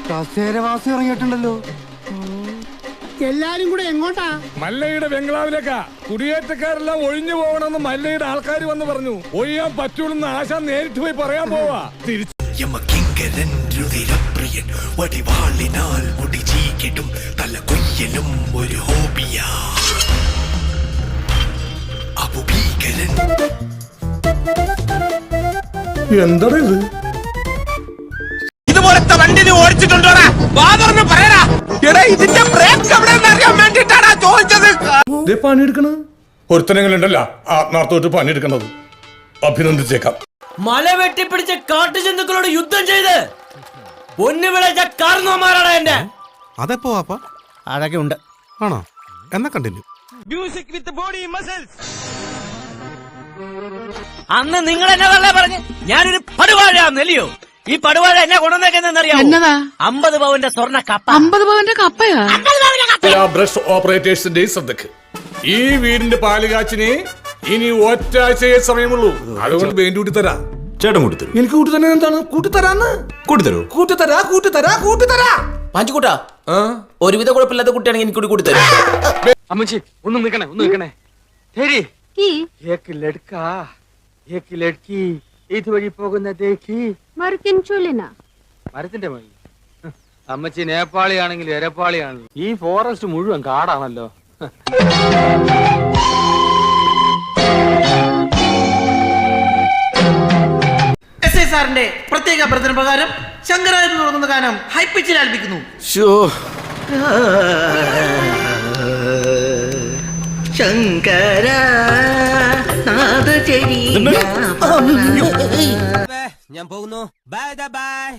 കസേരവാസി ഇറങ്ങിയിട്ടുണ്ടല്ലോ. എല്ലാരും കൂടെ എങ്ങോട്ടാ? മല്ലയുടെ ബംഗ്ലാവിലേക്കാ. കുടിയേറ്റക്കാരെല്ലാം ഒഴിഞ്ഞു പോകണമെന്ന് മല്ലയുടെ ആൾക്കാർ വന്ന് പറഞ്ഞു. ഒഴിയാൻ പറ്റൂലെന്ന് ആശ നേരിട്ട് പോയി പറയാൻ പോവാ. ഒരു ഹോബിയാ എന്താ ഇത്? ഇതുപോലത്തെ വണ്ടി നീ ഓടിച്ചിട്ടുണ്ടോടാ? ബാദറിന് പറയടാ. ഇതിന്റെ ബ്രേക്ക് എവിടെയെന്ന് അറിയാൻ വേണ്ടിട്ടാണ് ചോദിച്ചത്. പണിയെടുക്കണ ഒരുത്തനങ്ങളുണ്ടല്ല ആത്മാർത്ഥമായിട്ട് പണിയെടുക്കണത്. അഭിനന്ദിച്ചേക്കാം. മല വെട്ടിപ്പിടിച്ച കാട്ടുജന്തുക്കളോട് യുദ്ധം ചെയ്ത് പൊന്നു വിളച്ച കാരണവന്മാരാണ് എന്റെ. അതെപ്പോ വാപ്പാ? അതൊക്കെ ഉണ്ട്. ആണോ? എന്നാ continue. Music with body muscles. അന്ന് നിങ്ങൾ എന്നെ വെള്ള പറഞ്ഞ് ഞാനൊരു പടുവാഴ നെല്ലിയോ. ഈ പടുവാഴ എന്നെ കൊണ്ടുവന്നേക്കെന്നറിയാം. 50 പവന്റെ സ്വർണ്ണ കപ്പ. 50 പവന്റെ കപ്പയാ? ബ്രഷ് ഓപ്പറേറ്റേഴ്സിന്റെ ശ്രദ്ധക്ക്. ഈ വീടിന്റെ പാലുകാച്ചിന് ഇനി ഒറ്റാഴ്ചയെ സമയമുള്ളൂ. അതുകൊണ്ട് വേണ്ടി കൂട്ടിത്തരാ. ചേട്ടൻ കൂട്ടിത്തരൂ. എനിക്ക് കൂട്ടിത്തന്നെ എന്താണ്? കൂട്ടിത്തരാന്ന്. കൂട്ടിത്തരൂ. കൂട്ടിത്തരാ. പാഞ്ചുകൂട്ടാ, ഒരുവിധ കുഴപ്പമില്ലാത്ത കുട്ടിയാണെങ്കിൽ എനിക്ക് കൂടി തരും. അമ്മച്ചി ഒന്ന് നിൽക്കണേ. ഇതുവഴി പോകുന്ന മരത്തിന്റെ മണി. അമ്മച്ചി നേപ്പാളിയാണെങ്കിലും എരപ്പാളിയാണെങ്കിലും ഈ ഫോറസ്റ്റ് മുഴുവൻ കാടാണല്ലോ. സാറിന്റെ പ്രത്യേക അഭ്യർത്ഥന പ്രകാരം ശങ്കരാചാര്യ തുടങ്ങുന്ന ഗാനം ഹൈ പിച്ചിൽ ആലപിക്കുന്നു. ശങ്കര ഞാൻ പോകുന്നു. Bye bye.